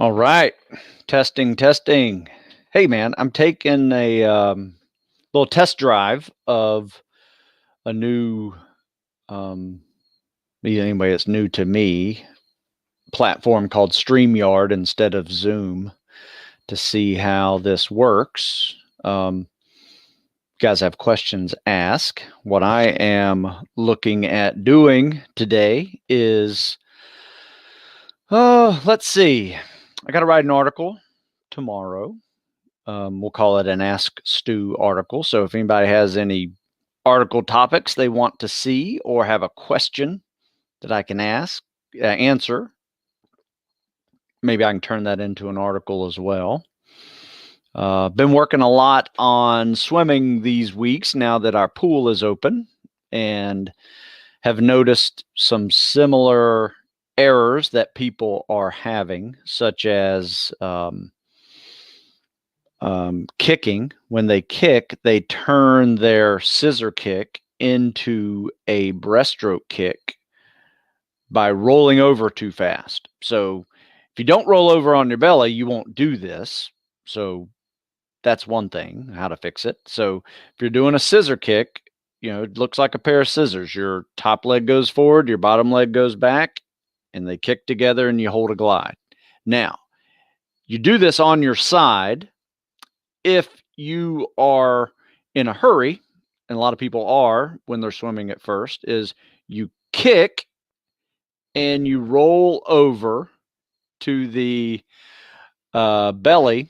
All right. Testing, testing. Hey, man, I'm taking a little test drive of a new, um, anyway, it's new to me, platform called StreamYard instead of Zoom to see how this works. You guys have questions, ask. What I am looking at doing today is, let's see. I got to write an article tomorrow. We'll call it an Ask Stu article. So if anybody has any article topics they want to see or have a question that I can answer, maybe I can turn that into an article as well. Been working a lot on swimming these weeks now that our pool is open, and have noticed some similar errors that people are having, such as kicking. When they kick, they turn their scissor kick into a breaststroke kick by rolling over too fast. So if you don't roll over on your belly, you won't do this. So that's one thing, how to fix it. So if you're doing a scissor kick, it looks like a pair of scissors. Your top leg goes forward, your bottom leg goes back, and they kick together and you hold a glide. Now, you do this on your side. If you are in a hurry, and a lot of people are when they're swimming at first, is you kick and you roll over to the belly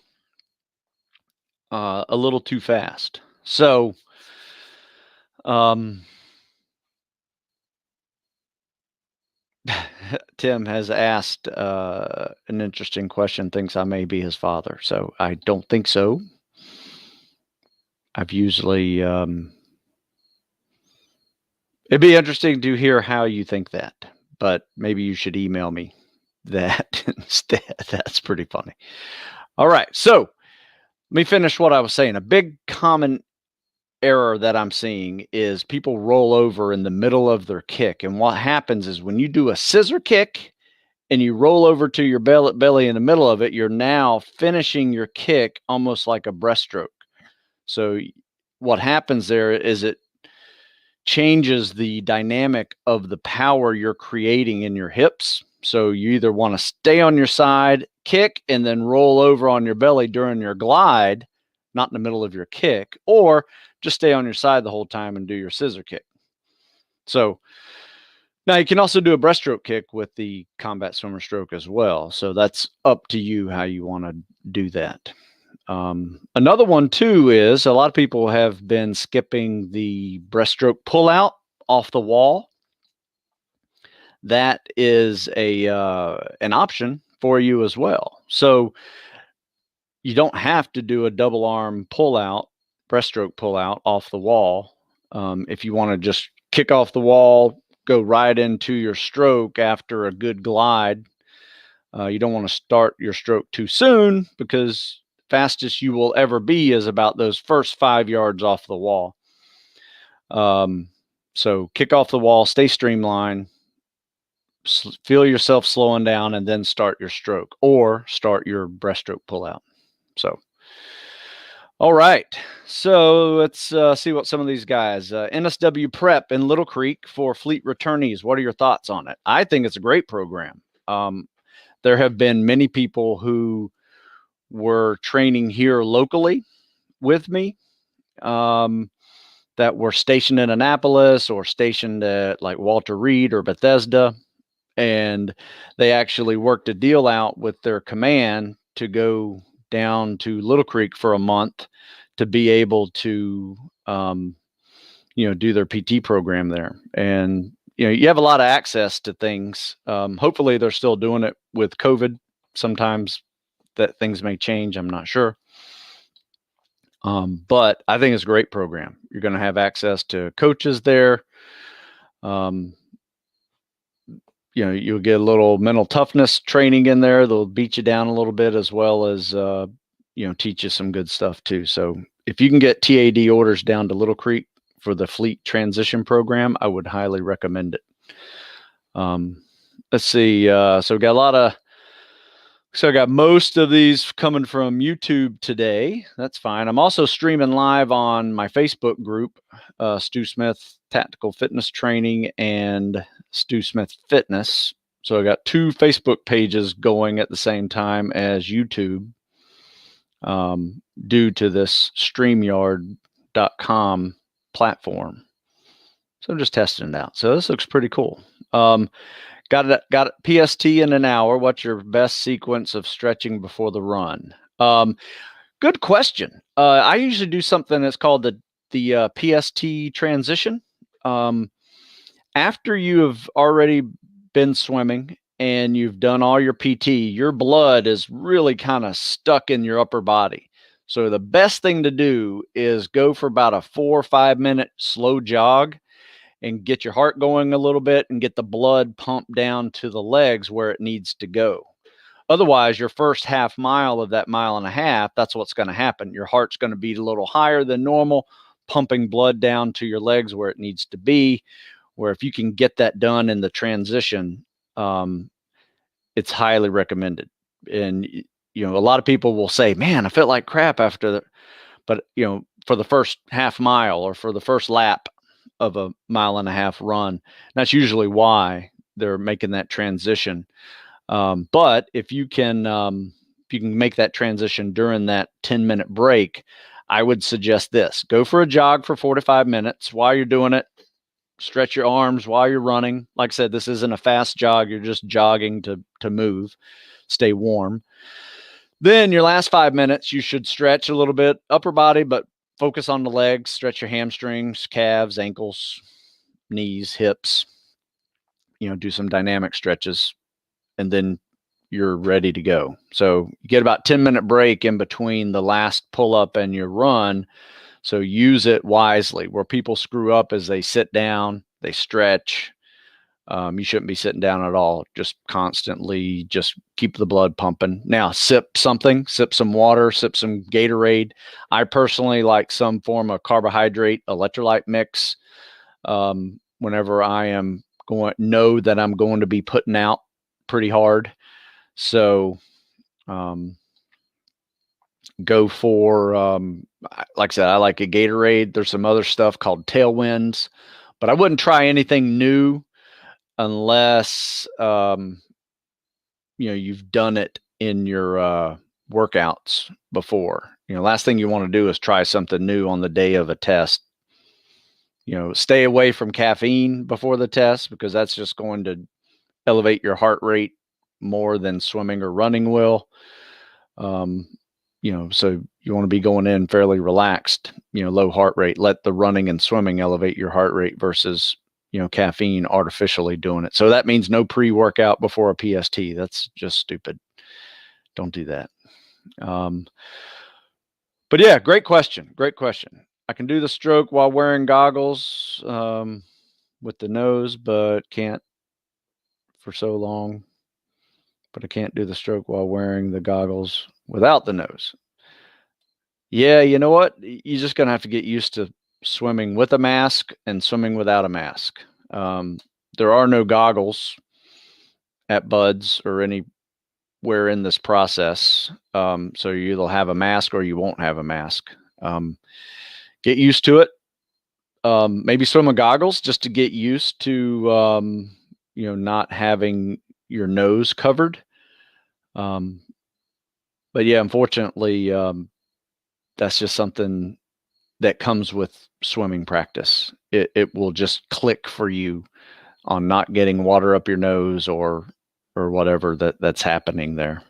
a little too fast. So, Tim has asked an interesting question, thinks I may be his father. So I don't think so. I've usually, it'd be interesting to hear how you think that, but maybe you should email me that instead. That's pretty funny. All right. So let me finish what I was saying. A big common error that I'm seeing is people roll over in the middle of their kick. And what happens is when you do a scissor kick and you roll over to your belly in the middle of it, you're now finishing your kick almost like a breaststroke. So what happens there is it changes the dynamic of the power you're creating in your hips. So you either want to stay on your side, kick, and then roll over on your belly during your glide, not in the middle of your kick, or just stay on your side the whole time and do your scissor kick. So now you can also do a breaststroke kick with the combat swimmer stroke as well. So that's up to you how you want to do that. Another one too is a lot of people have been skipping the breaststroke pullout off the wall. That is an option for you as well. So you don't have to do a double arm pullout, breaststroke pullout off the wall. If you want to just kick off the wall, go right into your stroke after a good glide. You don't want to start your stroke too soon because fastest you will ever be is about those first 5 yards off the wall. So kick off the wall, stay streamlined, feel yourself slowing down, and then start your stroke or start your breaststroke pullout. So, all right. So let's see what some of these guys, NSW Prep in Little Creek for fleet returnees. What are your thoughts on it? I think it's a great program. There have been many people who were training here locally with me that were stationed in Annapolis or stationed at like Walter Reed or Bethesda. And they actually worked a deal out with their command to go down to Little Creek for a month to be able to, do their PT program there. And, you have a lot of access to things. Hopefully they're still doing it with COVID. Sometimes that things may change. I'm not sure. But I think it's a great program. You're going to have access to coaches there. You'll get a little mental toughness training in there. They'll beat you down a little bit as well as, teach you some good stuff too. So if you can get TAD orders down to Little Creek for the fleet transition program, I would highly recommend it. Let's see. So we got a So I got most of these coming from YouTube today. That's fine. I'm also streaming live on my Facebook group, Stu Smith Tactical Fitness Training and Stu Smith Fitness. So I got 2 Facebook pages going at the same time as YouTube, due to this StreamYard.com platform. So I'm just testing it out. So this looks pretty cool. Got it. PST in an hour. What's your best sequence of stretching before the run? Good question. I usually do something that's called the PST transition. After you have already been swimming and you've done all your PT, your blood is really kind of stuck in your upper body. So the best thing to do is go for about a 4 or 5 minute slow jog and get your heart going a little bit and get the blood pumped down to the legs where it needs to go. Otherwise, your first half mile of that mile and a half, that's what's going to happen. Your heart's going to beat a little higher than normal, pumping blood down to your legs where it needs to be. Where if you can get that done in the transition, it's highly recommended. And, you know, a lot of people will say, man, I felt like crap after that. But, you know, for the first half mile or for the first lap of a mile and a half run, that's usually why they're making that transition. But if you can make that transition during that 10-minute break, I would suggest this: go for a jog for 4 to 5 minutes while you're doing it. Stretch your arms while you're running. Like I said, this isn't a fast jog. You're just jogging to move, stay warm. Then your last 5 minutes, you should stretch a little bit, upper body, but focus on the legs. Stretch your hamstrings, calves, ankles, knees, hips. You know, do some dynamic stretches, and then you're ready to go. So you get about 10-minute break in between the last pull up and your run. So use it wisely. Where people screw up is they sit down, they stretch. You shouldn't be sitting down at all. Just constantly just keep the blood pumping. Now sip something, sip some water, sip some Gatorade. I personally like some form of carbohydrate electrolyte mix. Whenever I am know that I'm going to be putting out pretty hard. So go for, like I said, I like a Gatorade. There's some other stuff called Tailwinds, but I wouldn't try anything new unless, you know, you've done it in your workouts before. You know, last thing you want to do is try something new on the day of a test. You know, stay away from caffeine before the test, because that's just going to elevate your heart rate more than swimming or running will. You know, so you want to be going in fairly relaxed, you know, low heart rate. Let the running and swimming elevate your heart rate versus, you know, caffeine artificially doing it. So that means no pre-workout before a PST. That's just stupid. Don't do that. But yeah, great question. Great question. I can do the stroke while wearing goggles with the nose, but can't for so long. But I can't do the stroke while wearing the goggles without the nose. Yeah, you know what? You're just going to have to get used to swimming with a mask and swimming without a mask. There are no goggles at Buds or anywhere in this process. So you either have a mask or you won't have a mask. Get used to it. Maybe swim with goggles just to get used to, you know, not having your nose covered. But yeah, unfortunately, that's just something that comes with swimming practice. It will just click for you on not getting water up your nose or whatever that's happening there.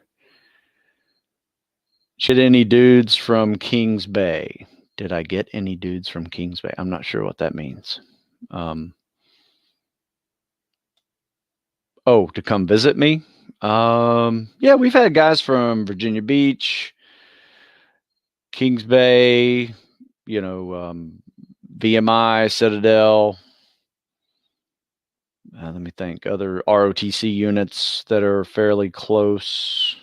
Should any dudes from Kings Bay? Did I get any dudes from Kings Bay? I'm not sure what that means. Oh, to come visit me? Yeah, we've had guys from Virginia Beach, Kings Bay, you know, VMI, Citadel. Let me think. Other ROTC units that are fairly close.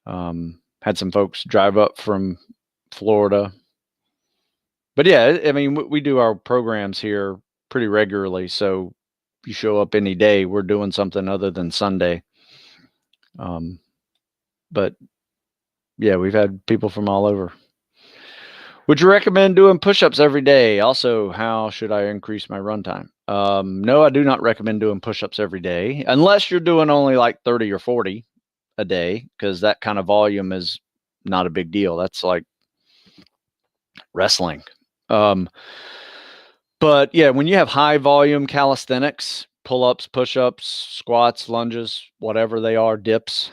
Had some folks drive up from Florida. But yeah, I mean, we do our programs here pretty regularly. So if you show up any day, we're doing something other than Sunday. But yeah, we've had people from all over. Would you recommend doing push-ups every day? Also, how should I increase my run time? No, I do not recommend doing push-ups every day, unless you're doing only like 30 or 40 a day, because that kind of volume is not a big deal. That's like wrestling. But yeah, when you have high volume calisthenics, pull-ups, push-ups, squats, lunges, whatever they are, dips,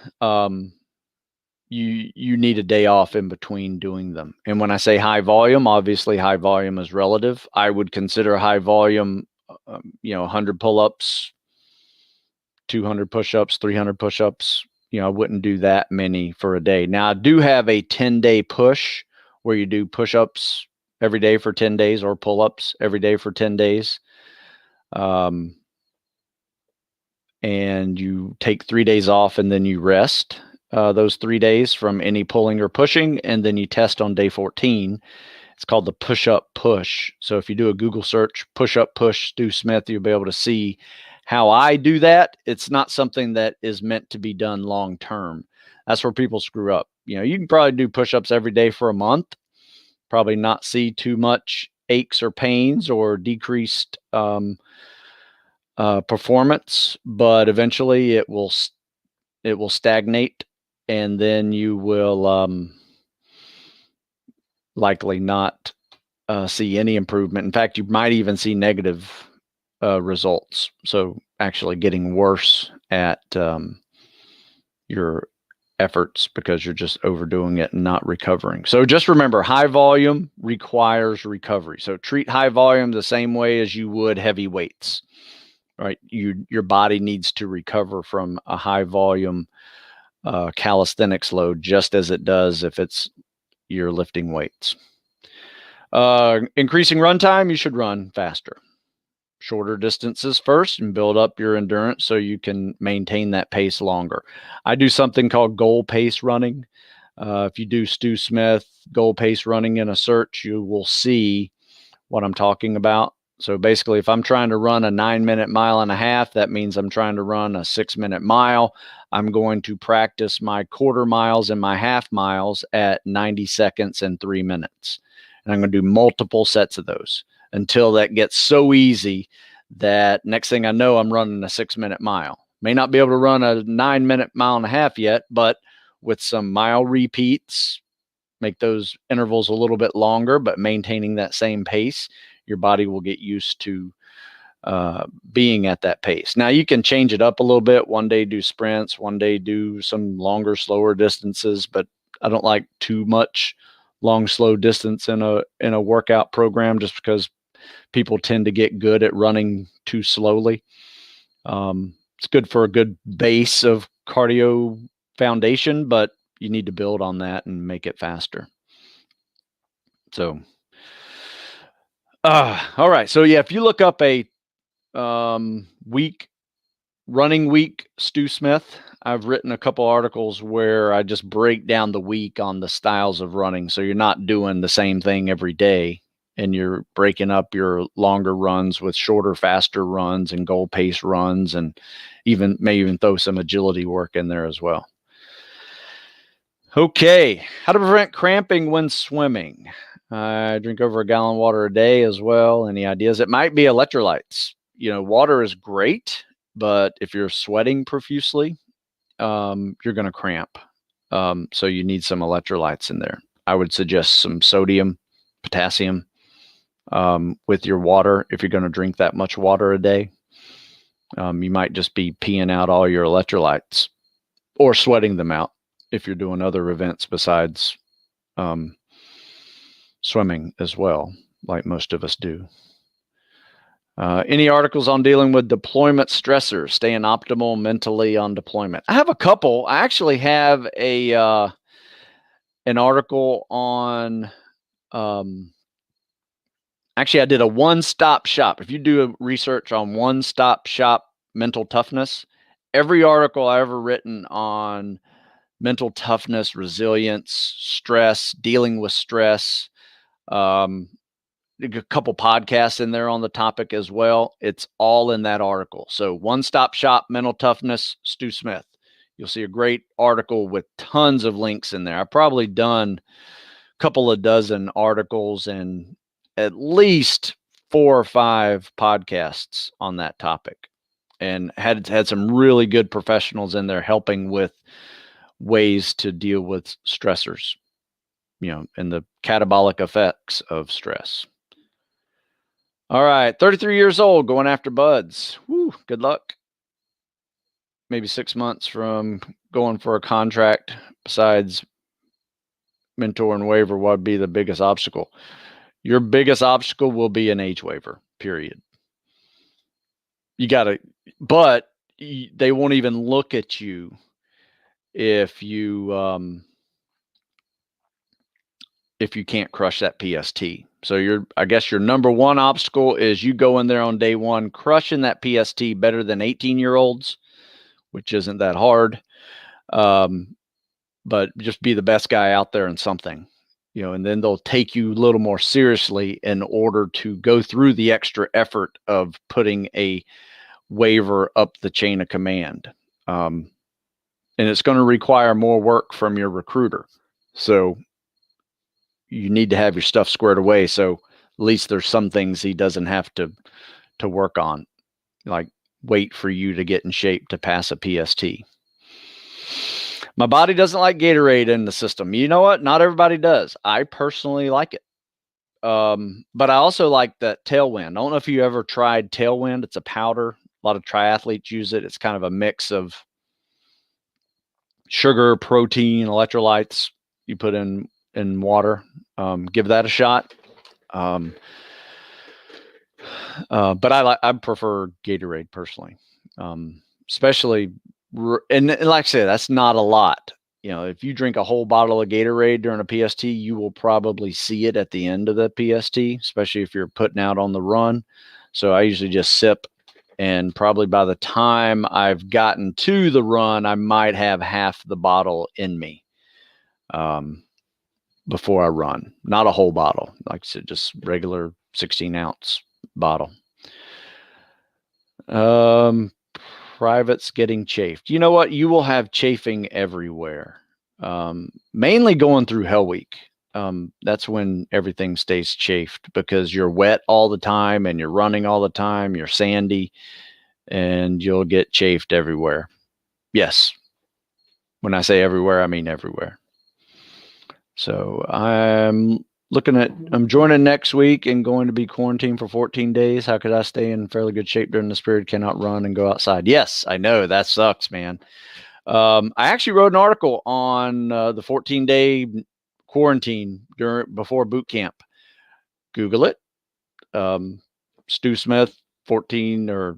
you need a day off in between doing them. And when I say high volume, obviously high volume is relative. I would consider high volume, 100 pull-ups, 200 push-ups, 300 push-ups. I wouldn't do that many for a day. Now, I do have a 10-day push where you do push-ups every day for 10 days or pull-ups every day for 10 days. And you take 3 days off and then you rest those 3 days from any pulling or pushing, and then you test on day 14. It's called the push-up push. So if you do a Google search, push-up push Stu Smith, you'll be able to see how I do that. It's not something that is meant to be done long term. That's where people screw up. You can probably do push-ups every day for a month, probably not see too much aches or pains or decreased performance, but eventually it will stagnate, and then you will likely not see any improvement. In fact, you might even see negative results. So actually getting worse at your efforts because you're just overdoing it and not recovering. So just remember, high volume requires recovery. So treat high volume the same way as you would heavy weights. Right, your body needs to recover from a high volume calisthenics load just as it does if you're lifting weights. Increasing run time, you should run faster. Shorter distances first and build up your endurance so you can maintain that pace longer. I do something called goal pace running. If you do Stu Smith goal pace running in a search, you will see what I'm talking about. So basically, if I'm trying to run a 9-minute mile and a half, that means I'm trying to run a 6-minute mile. I'm going to practice my quarter miles and my half miles at 90 seconds and 3 minutes. And I'm going to do multiple sets of those until that gets so easy that next thing I know, I'm running a 6-minute mile. May not be able to run a 9-minute mile and a half yet, but with some mile repeats, make those intervals a little bit longer, but maintaining that same pace, your body will get used to being at that pace. Now you can change it up a little bit. One day do sprints, one day do some longer, slower distances, but I don't like too much long, slow distance in a workout program just because people tend to get good at running too slowly. It's good for a good base of cardio foundation, but you need to build on that and make it faster. So, all right. So yeah, if you look up a running week, Stu Smith, I've written a couple articles where I just break down the week on the styles of running. So you're not doing the same thing every day, and you're breaking up your longer runs with shorter, faster runs and goal pace runs, and may even throw some agility work in there as well. Okay, how to prevent cramping when swimming. I drink over a gallon of water a day as well. Any ideas? It might be electrolytes. Water is great, but if you're sweating profusely, you're going to cramp. So you need some electrolytes in there. I would suggest some sodium, potassium with your water if you're going to drink that much water a day. You might just be peeing out all your electrolytes or sweating them out if you're doing other events besides swimming as well, like most of us do. Any articles on dealing with deployment stressors, staying optimal mentally on deployment? I have a couple. I actually have an article on, actually I did a one-stop shop. If you do a research on one-stop shop mental toughness, every article I ever written on mental toughness, resilience, stress, dealing with stress, a couple podcasts in there on the topic as well. It's all in that article. So one-stop shop, mental toughness, Stu Smith. You'll see a great article with tons of links in there. I've probably done a couple of dozen articles and at least 4 or 5 podcasts on that topic, and had some really good professionals in there helping with ways to deal with stressors, and the catabolic effects of stress. All right, 33 years old, going after buds. Woo, good luck. Maybe 6 months from going for a contract. Besides mentor and waiver, what would be the biggest obstacle? Your biggest obstacle will be an age waiver, period. But they won't even look at you if you can't crush that PST. So I guess your number one obstacle is you go in there on day one, crushing that PST better than 18-year-olds, which isn't that hard. But just be the best guy out there in something, and then they'll take you a little more seriously in order to go through the extra effort of putting a waiver up the chain of command. And it's going to require more work from your recruiter. So you need to have your stuff squared away. So at least there's some things he doesn't have to work on, like wait for you to get in shape to pass a PST. My body doesn't like Gatorade in the system. You know what? Not everybody does. I personally like it. But I also like that Tailwind. I don't know if you ever tried Tailwind. It's a powder. A lot of triathletes use it. It's kind of a mix of sugar, protein, electrolytes you put in water. Give that a shot. But I prefer Gatorade personally, especially. And like I said, that's not a lot. If you drink a whole bottle of Gatorade during a PST, you will probably see it at the end of the PST, especially if you're putting out on the run. So I usually just sip, and probably by the time I've gotten to the run, I might have half the bottle in me before I run. Not a whole bottle, like I said, just regular 16-ounce bottle. Privates getting chafed. You know what? You will have chafing everywhere. Mainly going through Hell Week. That's when everything stays chafed because you're wet all the time and you're running all the time. You're sandy and you'll get chafed everywhere. Yes. When I say everywhere, I mean everywhere. So I'm joining next week and going to be quarantined for 14 days. How could I stay in fairly good shape during this period? Cannot run and go outside. Yes, I know that sucks, man. I actually wrote an article on the 14-day quarantine before boot camp. Google it. Stu Smith, 14 or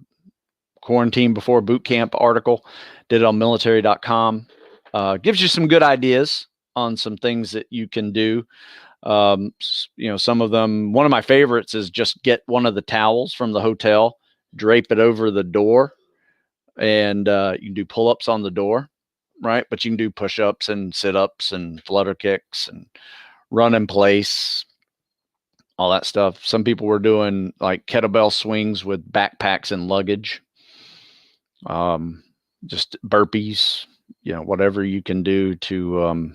quarantine before boot camp article. Did it on military.com. Gives you some good ideas on some things that you can do. Some of them, one of my favorites is just get one of the towels from the hotel, drape it over the door, and you can do pull-ups on the door, right? But you can do push-ups and sit-ups and flutter kicks and run in place, all that stuff. Some people were doing like kettlebell swings with backpacks and luggage, just burpees, whatever you can do to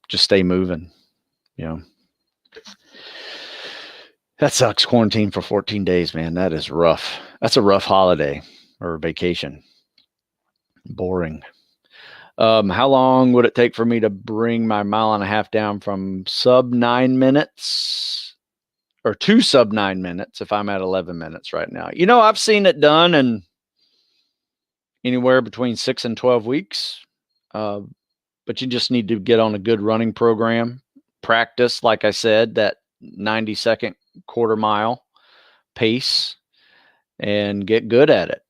just stay moving. That sucks. Quarantine for 14 days, man. That is rough. That's a rough holiday or vacation. Boring. How long would it take for me to bring my 1.5 miles down from sub 9 minutes or to sub 9 minutes if I'm at 11 minutes right now? I've seen it done in anywhere between 6 and 12 weeks. But you just need to get on a good running program. Practice, like I said, that 90-second quarter mile pace and get good at it.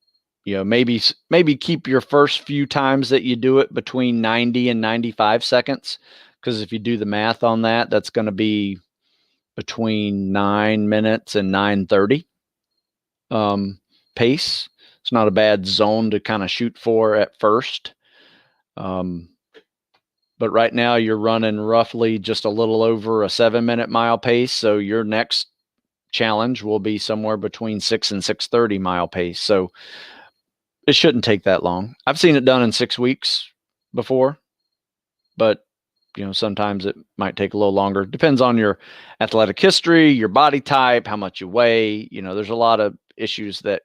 Maybe keep your first few times that you do it between 90 and 95 seconds. Because if you do the math on that, that's going to be between 9 minutes and 9:30 pace. It's not a bad zone to kind of shoot for at first. But right now you're running roughly just a little over a 7-minute mile pace. So your next challenge will be somewhere between 6 and 6:30 mile pace. So it shouldn't take that long. I've seen it done in 6 weeks before, but sometimes it might take a little longer. Depends on your athletic history, your body type, how much you weigh. There's a lot of issues that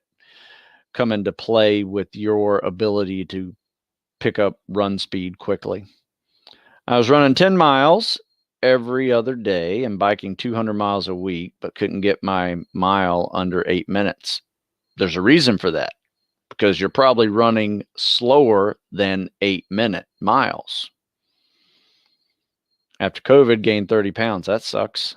come into play with your ability to pick up run speed quickly. I was running 10 miles every other day and biking 200 miles a week, but couldn't get my mile under 8 minutes. There's a reason for that, because you're probably running slower than 8-minute miles. After COVID, gained 30 pounds. That sucks.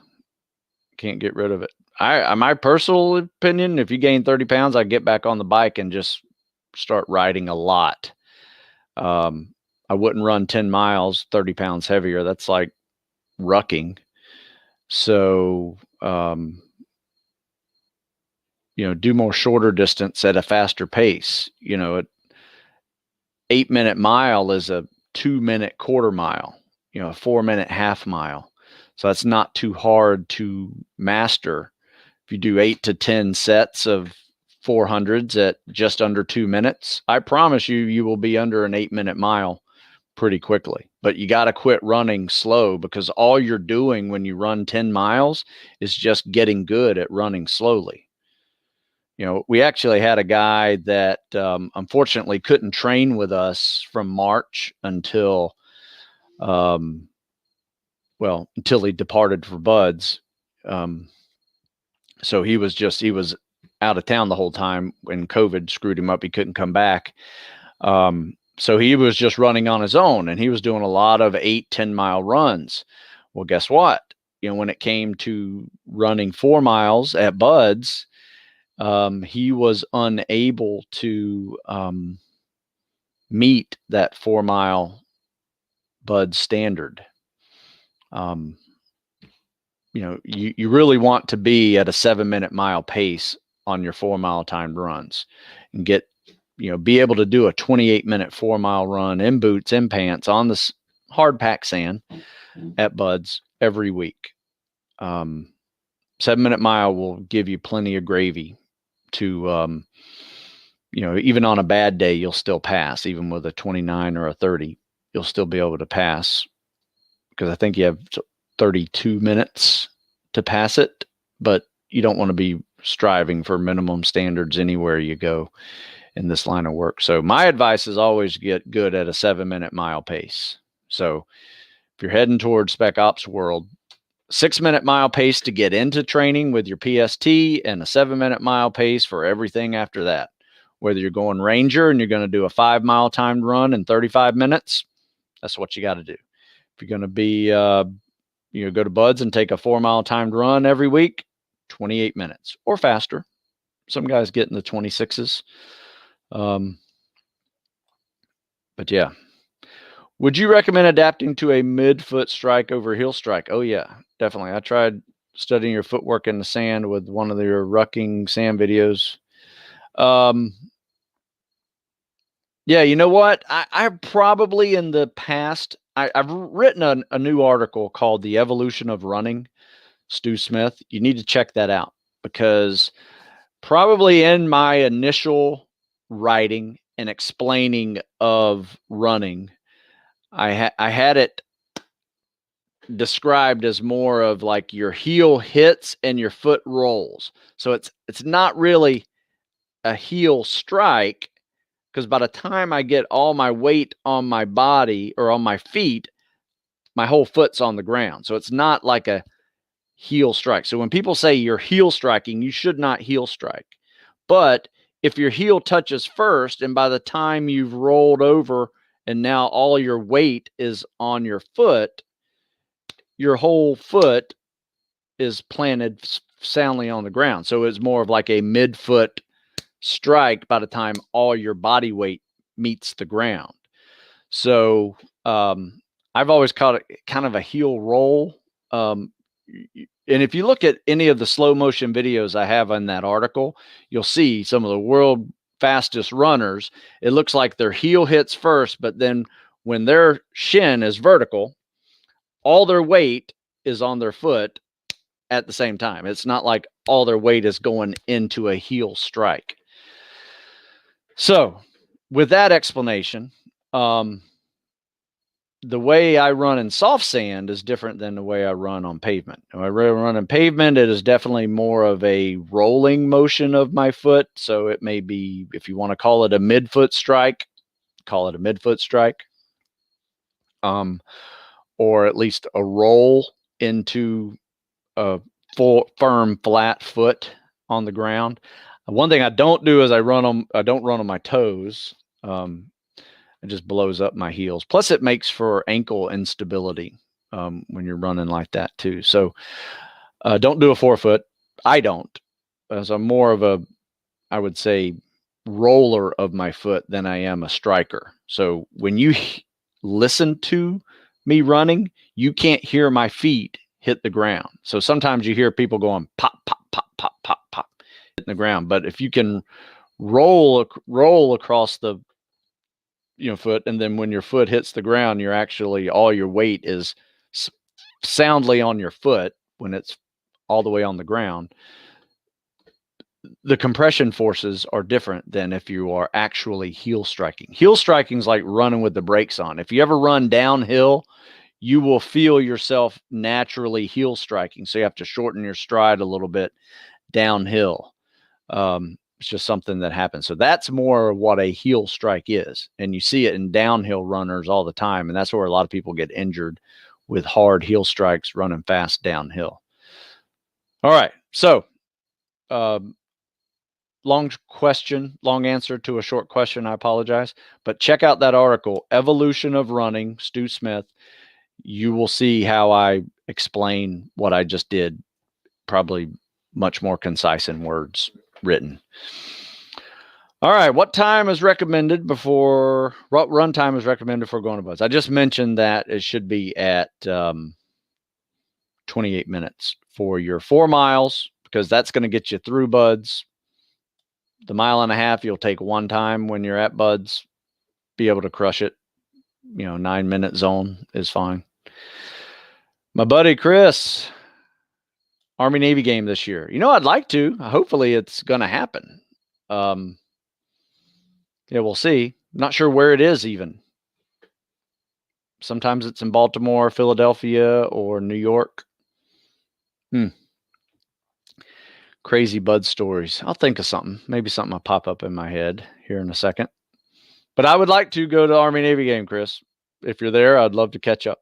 Can't get rid of it. My personal opinion, if you gain 30 pounds, I'd get back on the bike and just start riding a lot. I wouldn't run 10 miles, 30 pounds heavier. That's like rucking. So, do more shorter distance at a faster pace. An 8-minute mile is a 2-minute quarter mile, a 4-minute half mile. So that's not too hard to master. If you do 8 to 10 sets of 400s at just under 2 minutes, I promise you will be under an 8-minute mile pretty quickly. But you got to quit running slow, because all you're doing when you run 10 miles is just getting good at running slowly. We actually had a guy that unfortunately couldn't train with us from March until he departed for Buds. So he was out of town the whole time when COVID screwed him up. He couldn't come back. So he was just running on his own, and he was doing a lot of 8-10 mile runs. Well, guess what? When it came to running 4 miles at Buds, he was unable to meet that 4-mile Buds standard. You really want to be at a 7-minute mile pace on your 4-mile timed runs, and be able to do a 28-minute 4-mile run in boots, in pants, on this hard pack sand at Buds every week. 7-minute mile will give you plenty of gravy to, even on a bad day, you'll still pass. Even with a 29 or a 30, you'll still be able to pass, because I think you have 32 minutes to pass it, but you don't want to be striving for minimum standards anywhere you go in this line of work. So my advice is always get good at a 7-minute mile pace. So if you're heading towards Spec Ops world, 6-minute mile pace to get into training with your PST, and a 7-minute mile pace for everything after that. Whether you're going Ranger and you're going to do a 5-mile timed run in 35 minutes, that's what you got to do. If you're going to be, go to Buds and take a 4-mile timed run every week, 28 minutes or faster. Some guys get in the 26s. But yeah. Would you recommend adapting to a mid-foot strike over heel strike? Oh yeah, definitely. I tried studying your footwork in the sand with one of your rucking sand videos. Yeah, you know what? I probably in the past, I've written a new article called The Evolution of Running, Stu Smith. You need to check that out, because probably in my initial writing and explaining of running, I had it described as more of like your heel hits and your foot rolls. So it's not really a heel strike, because by the time I get all my weight on my body or on my feet, my whole foot's on the ground. So it's not like a heel strike. So when people say you're heel striking, you should not heel strike. But if your heel touches first, and by the time you've rolled over and now all your weight is on your foot, your whole foot is planted soundly on the ground. So it's more of like a mid-foot strike by the time all your body weight meets the ground. So I've always called it kind of a heel roll. And if you look at any of the slow motion videos I have in that article, you'll see some of the world fastest runners. It looks like their heel hits first, but then when their shin is vertical, all their weight is on their foot at the same time. It's not like all their weight is going into a heel strike. So with that explanation, the way I run in soft sand is different than the way I run on pavement. When I run on pavement, it is definitely more of a rolling motion of my foot. So it may be, if you want to call it a midfoot strike, call it a midfoot strike, or at least a roll into a full, firm, flat foot on the ground. One thing I don't do is I don't run on my toes. It just blows up my heels. Plus, it makes for ankle instability when you're running like that too. So don't do a forefoot. I don't. As I'm more of a, I would say, roller of my foot than I am a striker. So when you listen to me running, you can't hear my feet hit the ground. So sometimes you hear people going pop, pop, pop, pop, pop, pop, hitting the ground. But if you can roll across the foot, and then when your foot hits the ground, you're actually, all your weight is soundly on your foot when it's all the way on the ground. The compression forces are different than if you are actually heel striking. Heel striking is like running with the brakes on. If you ever run downhill, you will feel yourself naturally heel striking. So you have to shorten your stride a little bit downhill. It's just something that happens. So that's more what a heel strike is. And you see it in downhill runners all the time. And that's where a lot of people get injured, with hard heel strikes running fast downhill. All right. So long answer to a short question. I apologize. But check out that article, Evolution of Running, Stu Smith. You will see how I explain what I just did, probably much more concise in words written. All right. What time is recommended before, what run time is recommended for going to buds? I just mentioned that it should be at 28 minutes for your 4 miles, because that's going to get you through buds. The 1.5 miles, you'll take one time when you're at buds, be able to crush it. 9-minute zone is fine. My buddy Chris, Army Navy game this year. I'd like to. Hopefully it's going to happen. Yeah, we'll see. Not sure where it is even. Sometimes it's in Baltimore, Philadelphia, or New York. Crazy bud stories. I'll think of something. Maybe something will pop up in my head here in a second. But I would like to go to the Army Navy game, Chris. If you're there, I'd love to catch up.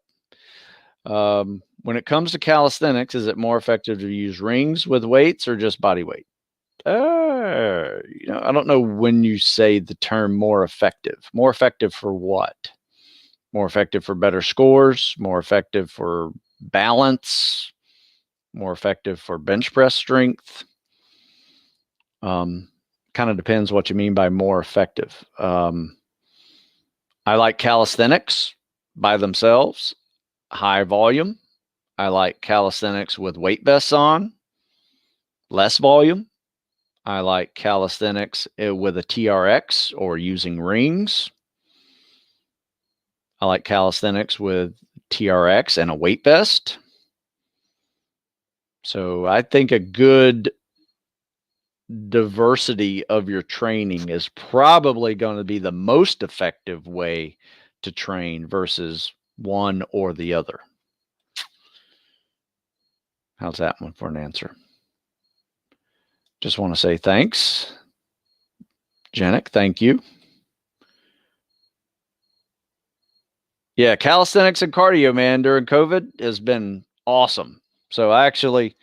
When it comes to calisthenics, is it more effective to use rings with weights or just body weight? I don't know when you say the term more effective. More effective for what? More effective for better scores? More effective for balance? More effective for bench press strength? Kind of depends what you mean by more effective. I like calisthenics by themselves, high volume. I like calisthenics with weight vests on, less volume. I like calisthenics with a TRX or using rings. I like calisthenics with TRX and a weight vest. So I think a good diversity of your training is probably going to be the most effective way to train versus one or the other. How's that one for an answer? Just want to say thanks. Janik, thank you. Yeah, calisthenics and cardio, man, during COVID has been awesome. So I actually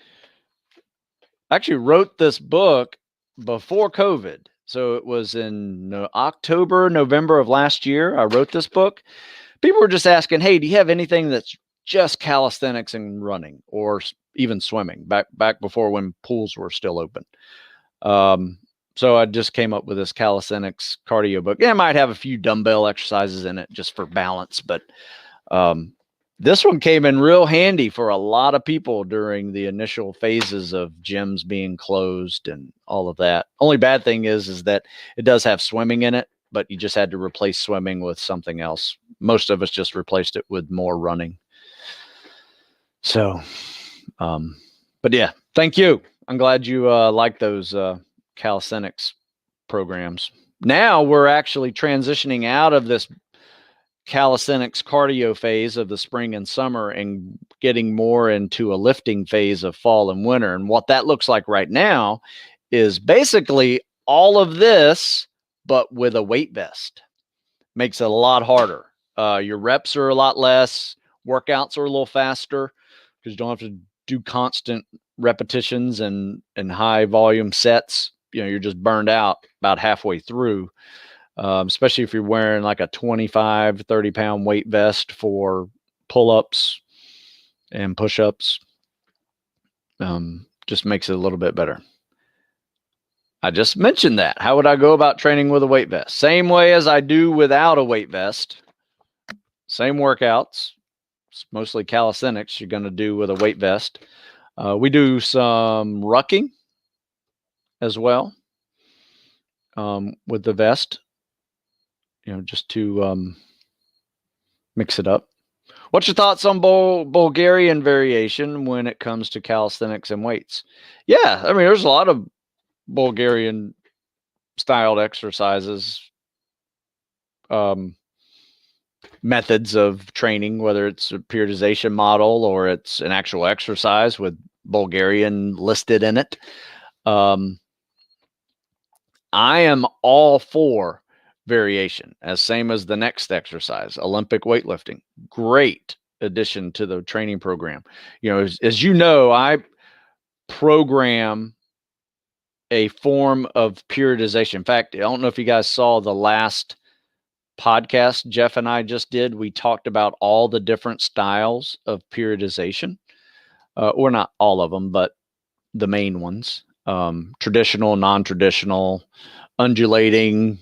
wrote this book before COVID. So it was in November of last year. I wrote this book. People were just asking, hey, do you have anything that's just calisthenics and running, or even swimming, back before when pools were still open? So I just came up with this calisthenics cardio book. Yeah, it might have a few dumbbell exercises in it just for balance, but this one came in real handy for a lot of people during the initial phases of gyms being closed and all of that. Only bad thing is that it does have swimming in it, but you just had to replace swimming with something else. Most of us just replaced it with more running. So, but yeah, thank you. I'm glad you like those calisthenics programs. Now we're actually transitioning out of this calisthenics cardio phase of the spring and summer and getting more into a lifting phase of fall and winter. And what that looks like right now is basically all of this, but with a weight vest. Makes it a lot harder. Your reps are a lot less. Workouts are a little faster because you don't have to do constant repetitions and high volume sets. You're just burned out about halfway through. Especially if you're wearing like a 25, 30 pound weight vest for pull-ups and push-ups. Just makes it a little bit better. I just mentioned that. How would I go about training with a weight vest? Same way as I do without a weight vest. Same workouts. It's mostly calisthenics you're going to do with a weight vest. We do some rucking as well with the vest. Just to mix it up. What's your thoughts on Bulgarian variation when it comes to calisthenics and weights? Yeah, I mean, there's a lot of Bulgarian styled exercises, methods of training, whether it's a periodization model or it's an actual exercise with Bulgarian listed in it. I am all for variation, as same as the next exercise, Olympic weightlifting. Great addition to the training program. As you know, I program a form of periodization. In fact, I don't know if you guys saw the last podcast Jeff and I just did. We talked about all the different styles of periodization, or not all of them, but the main ones: traditional, non-traditional, undulating,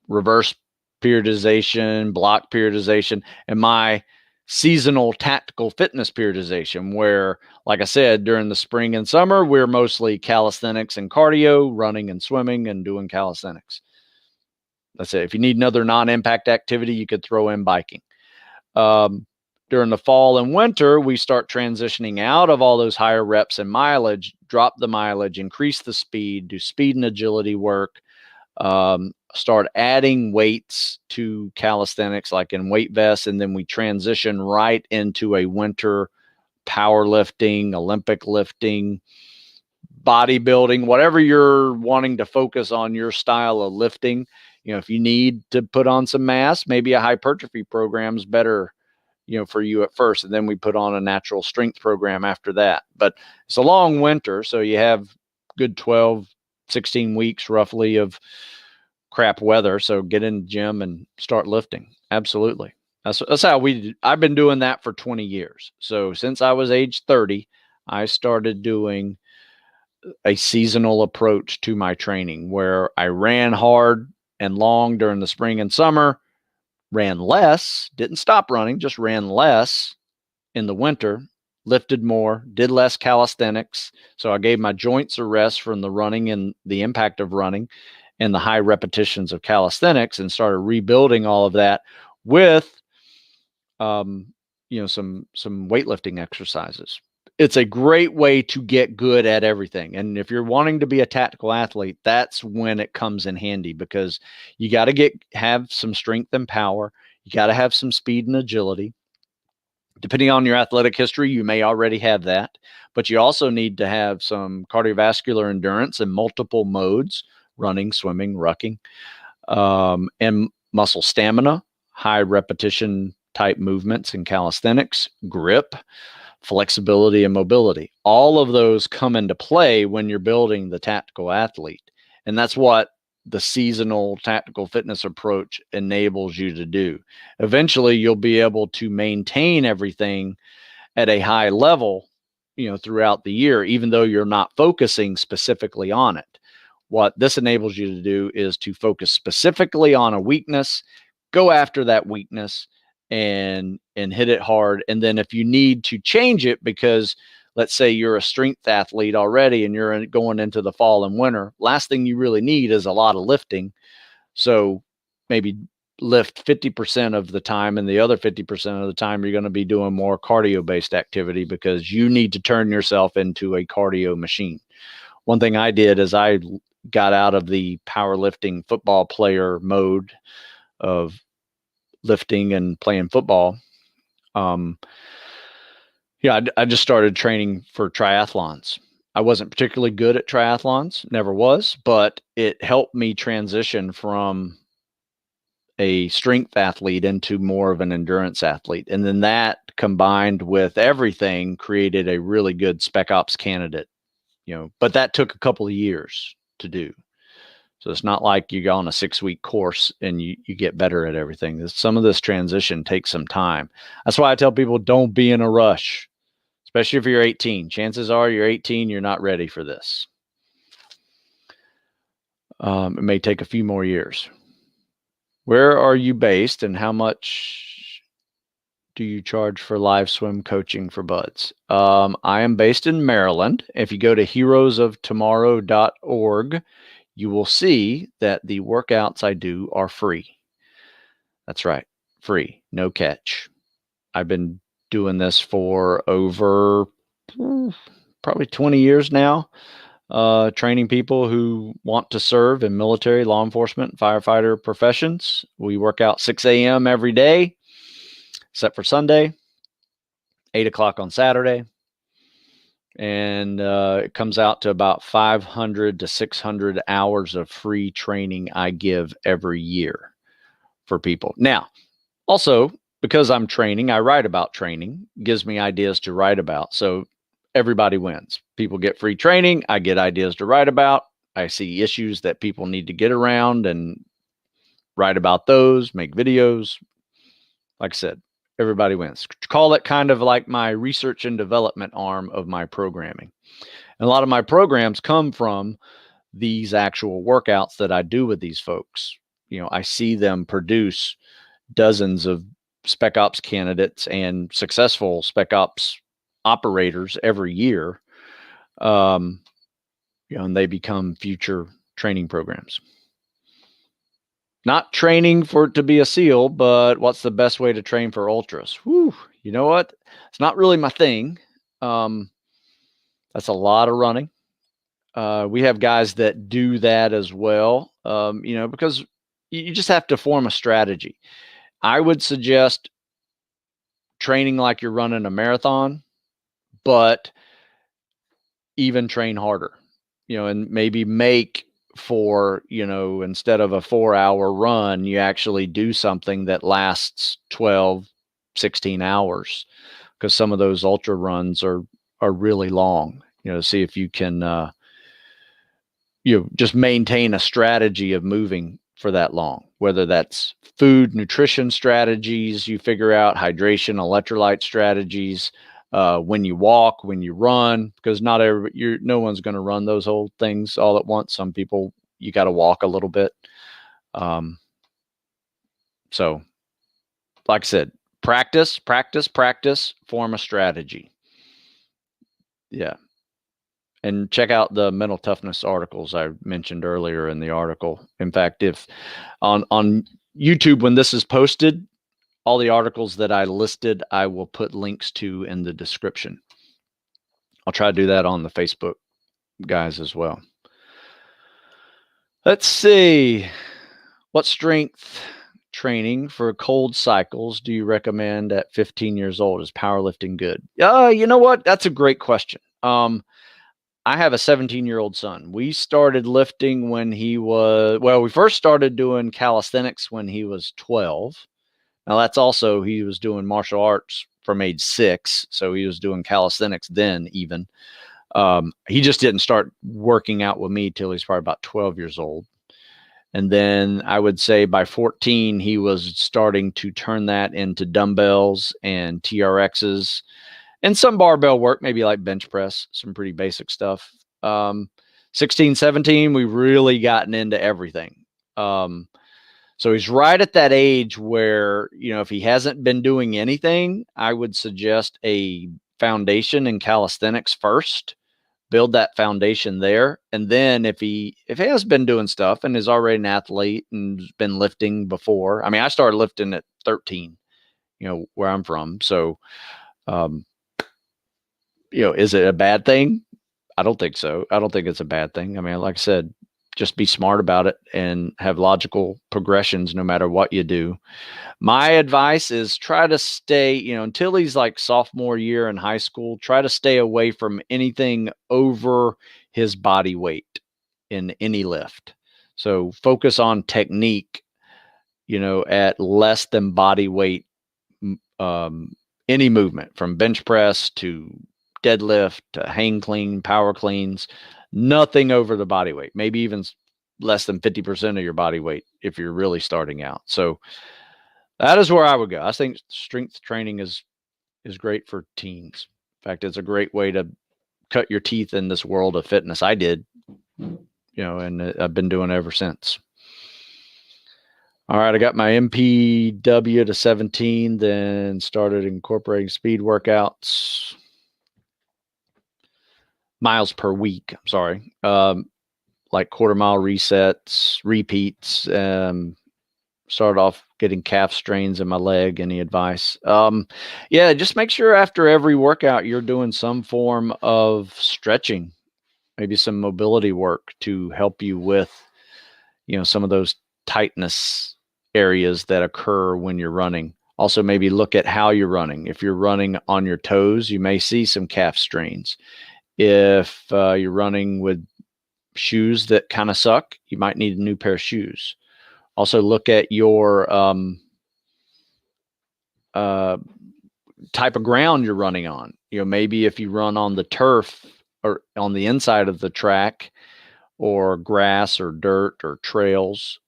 reverse periodization, block periodization, and my seasonal tactical fitness periodization, where, like I said, during the spring and summer, we're mostly calisthenics and cardio, running and swimming and doing calisthenics. That's it. If you need another non-impact activity, you could throw in biking. During the fall and winter, we start transitioning out of all those higher reps and mileage, drop the mileage, increase the speed, do speed and agility work, start adding weights to calisthenics, like in weight vests, and then we transition right into a winter powerlifting, Olympic lifting, bodybuilding, whatever you're wanting to focus on your style of lifting. If you need to put on some mass, maybe a hypertrophy program is better, for you at first, and then we put on a natural strength program after that. But it's a long winter, so you have good 12, 16 weeks roughly of crap weather. So get in the gym and start lifting. Absolutely. That's how I've been doing that for 20 years. So since I was age 30, I started doing a seasonal approach to my training where I ran hard and long during the spring and summer, ran less, didn't stop running, just ran less in the winter, lifted more, did less calisthenics. So I gave my joints a rest from the running and the impact of running and the high repetitions of calisthenics, and started rebuilding all of that with, some weightlifting exercises. It's a great way to get good at everything. And if you're wanting to be a tactical athlete, that's when it comes in handy, because you got to have some strength and power. You got to have some speed and agility. Depending on your athletic history, you may already have that, but you also need to have some cardiovascular endurance in multiple modes: running, swimming, rucking, and muscle stamina, high repetition type movements in calisthenics, grip, flexibility, and mobility. All of those come into play when you're building the tactical athlete. And that's what the seasonal tactical fitness approach enables you to do. Eventually, you'll be able to maintain everything at a high level, throughout the year, even though you're not focusing specifically on it. What this enables you to do is to focus specifically on a weakness, go after that weakness, and hit it hard. And then if you need to change it, because let's say you're a strength athlete already and you're going into the fall and winter, last thing you really need is a lot of lifting. So maybe lift 50% of the time, and the other 50% of the time you're going to be doing more cardio-based activity because you need to turn yourself into a cardio machine. One thing I did is I got out of the powerlifting football player mode of lifting and playing football. I just started training for triathlons. I wasn't particularly good at triathlons, never was, but it helped me transition from a strength athlete into more of an endurance athlete. And then that combined with everything created a really good spec ops candidate, but that took a couple of years to do. So it's not like you go on a 6-week course and you get better at everything. Some of this transition takes some time. That's why I tell people, don't be in a rush, especially if you're 18. Chances are you're 18, you're not ready for this. It may take a few more years. Where are you based and how much do you charge for live swim coaching for buds? I am based in Maryland. If you go to heroesoftomorrow.org, you will see that the workouts I do are free. That's right, free, no catch. I've been doing this for over probably 20 years now, training people who want to serve in military, law enforcement, firefighter professions. We work out 6 a.m. every day, except for Sunday, 8 o'clock on Saturday. And it comes out to about 500 to 600 hours of free training I give every year for people. Now, also, because I'm training, I write about training, gives me ideas to write about. So everybody wins. People get free training. I get ideas to write about. I see issues that people need to get around and write about those, make videos. Like I said, everybody wins. Call it kind of like my research and development arm of my programming. And a lot of my programs come from these actual workouts that I do with these folks. I see them produce dozens of spec ops candidates and successful spec ops operators every year. And they become future training programs. Not training for it to be a SEAL, but what's the best way to train for ultras? Whew, you know what? It's not really my thing. That's a lot of running. We have guys that do that as well, because you just have to form a strategy. I would suggest training like you're running a marathon, but even train harder, and maybe make for, instead of a 4-hour run, you actually do something that lasts 12, 16 hours, because some of those ultra runs are really long. See if you can, just maintain a strategy of moving for that long, whether that's food, nutrition strategies, you figure out hydration, electrolyte strategies, when you walk, when you run, because no one's going to run those whole things all at once. Some people, you got to walk a little bit. So like I said, practice, form a strategy. Yeah. And check out the mental toughness articles I mentioned earlier in the article. In fact, if on YouTube, when this is posted, all the articles that I listed, I will put links to in the description. I'll try to do that on the Facebook guys as well. Let's see. What strength training for cold cycles do you recommend at 15 years old? Is powerlifting good? You know what? That's a great question. I have a 17-year-old son. We started lifting when we first started doing calisthenics when he was 12. Now that's also, he was doing martial arts from age 6. So he was doing calisthenics then even. He just didn't start working out with me till he's probably about 12 years old. And then I would say by 14, he was starting to turn that into dumbbells and TRXs and some barbell work, maybe like bench press, some pretty basic stuff. 16, 17, we've really gotten into everything. So he's right at that age where, if he hasn't been doing anything, I would suggest a foundation in calisthenics first, build that foundation there. And then if he has been doing stuff and is already an athlete and been lifting before, I started lifting at 13, where I'm from. So, is it a bad thing? I don't think so. I don't think it's a bad thing. Like I said, Just be smart about it and have logical progressions no matter what you do. My advice is try to stay, until he's like sophomore year in high school, try to stay away from anything over his body weight in any lift. So focus on technique, at less than body weight, any movement from bench press to deadlift to hang clean, power cleans, nothing over the body weight, maybe even less than 50% of your body weight if you're really starting out. So that is where I would go. I think strength training is great for teens. In fact, it's a great way to cut your teeth in this world of fitness. I did, and I've been doing it ever since. All right, I got my MPW to 17, then started incorporating speed workouts. Miles per week, I'm sorry. Like quarter mile resets, repeats. Started off getting calf strains in my leg. Any advice? Yeah, just make sure after every workout you're doing some form of stretching, maybe some mobility work to help you with, some of those tightness areas that occur when you're running. Also, maybe look at how you're running. If you're running on your toes, you may see some calf strains. If you're running with shoes that kind of suck, you might need a new pair of shoes. Also, look at your type of ground you're running on. Maybe if you run on the turf or on the inside of the track, or grass or dirt or trails,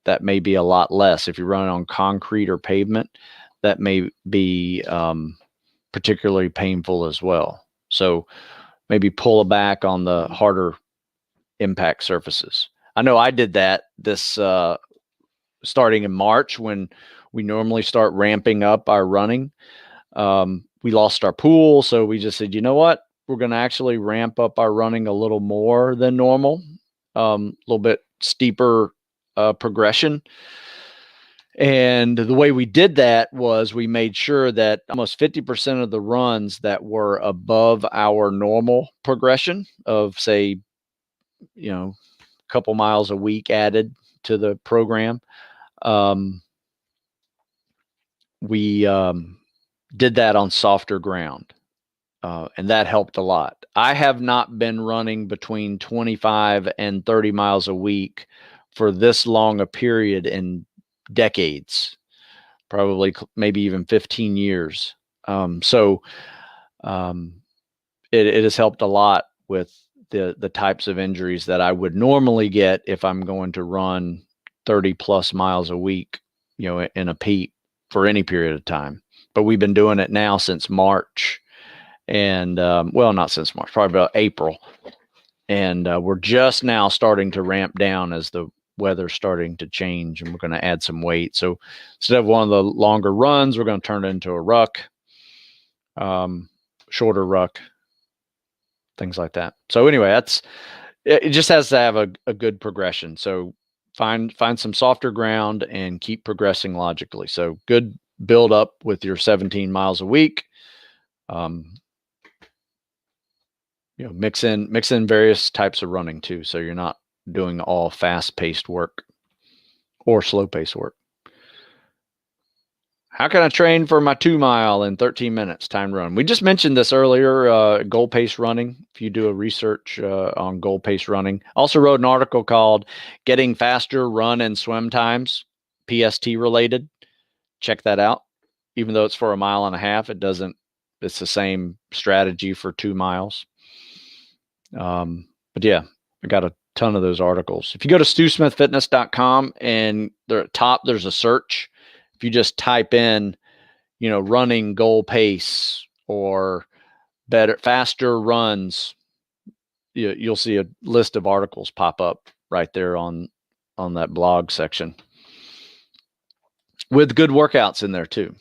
that may be a lot less. If you're running on concrete or pavement, that may be particularly painful as well. So maybe pull back on the harder impact surfaces. I know I did that this starting in March when we normally start ramping up our running. We lost our pool, so we just said, you know what? We're going to actually ramp up our running a little more than normal, a little bit steeper progression. And the way we did that was we made sure that almost 50% of the runs that were above our normal progression of, say, a couple miles a week added to the program, we did that on softer ground. And that helped a lot. I have not been running between 25 and 30 miles a week for this long a period in decades, probably maybe even 15 years. So it has helped a lot with the types of injuries that I would normally get if I'm going to run 30 plus miles a week, in a peak for any period of time. But we've been doing it now since March. And well, not since March, probably about April. And we're just now starting to ramp down as the weather's starting to change, and we're going to add some weight. So instead of one of the longer runs, we're going to turn it into a ruck, shorter ruck, things like that. So anyway, it just has to have a good progression. So find some softer ground and keep progressing logically. So good build up with your 17 miles a week. Mix in various types of running too, so you're not doing all fast-paced work or slow-paced work. How can I train for my 2 mile in 13 minutes time run? We just mentioned this earlier, goal pace running. If you do a research on goal pace running. Also wrote an article called Getting Faster Run and Swim Times, PST related. Check that out. Even though it's for 1.5 miles, it's the same strategy for 2 miles. But yeah, I got a ton of those articles. If you go to StuSmithFitness.com and there at top, there's a search. If you just type in, running goal pace or faster runs, you'll see a list of articles pop up right there on that blog section with good workouts in there too.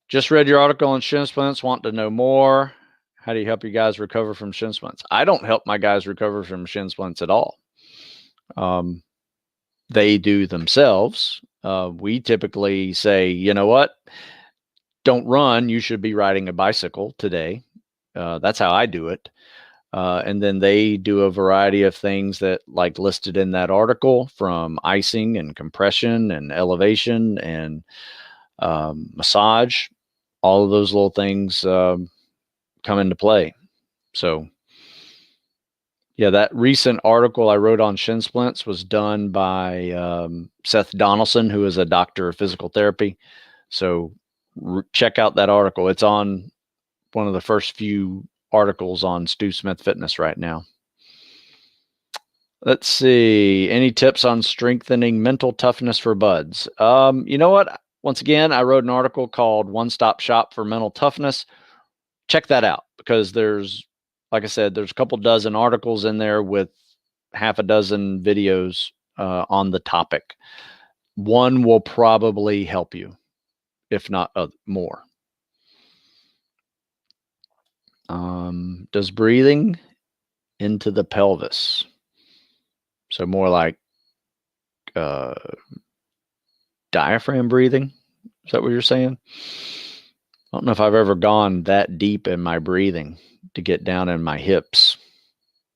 Just read your article on shin splints. Want to know more? How do you help you guys recover from shin splints? I don't help my guys recover from shin splints at all. They do themselves. We typically say, you know what? Don't run. You should be riding a bicycle today. That's how I do it. And then they do a variety of things that like listed in that article, from icing and compression and elevation and massage. All of those little things come into play. So yeah, that recent article I wrote on shin splints was done by Seth Donaldson, who is a doctor of physical therapy. So check out that article. It's on one of the first few articles on Stu Smith Fitness right now. Let's see. Any tips on strengthening mental toughness for buds? You know what? Once again, I wrote an article called One Stop Shop for Mental Toughness. Check that out, because there's, like I said, there's a couple dozen articles in there with half a dozen videos on the topic. One will probably help you, if not more. Does breathing into the pelvis, so more like diaphragm breathing, is that what you're saying? I don't know if I've ever gone that deep in my breathing to get down in my hips.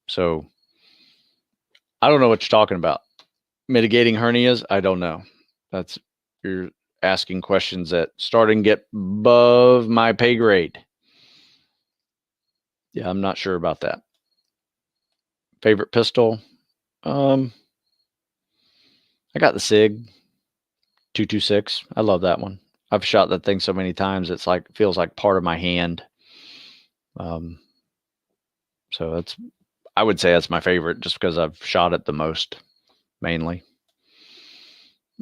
So I don't know what you're talking about. Mitigating hernias, I don't know. That's, you're asking questions that starting to get above my pay grade. Yeah, I'm not sure about that. Favorite pistol? I got the SIG 226. I love that one. I've shot that thing so many times, it's like, feels like part of my hand. So that's, I would say that's my favorite, just because I've shot it the most, mainly.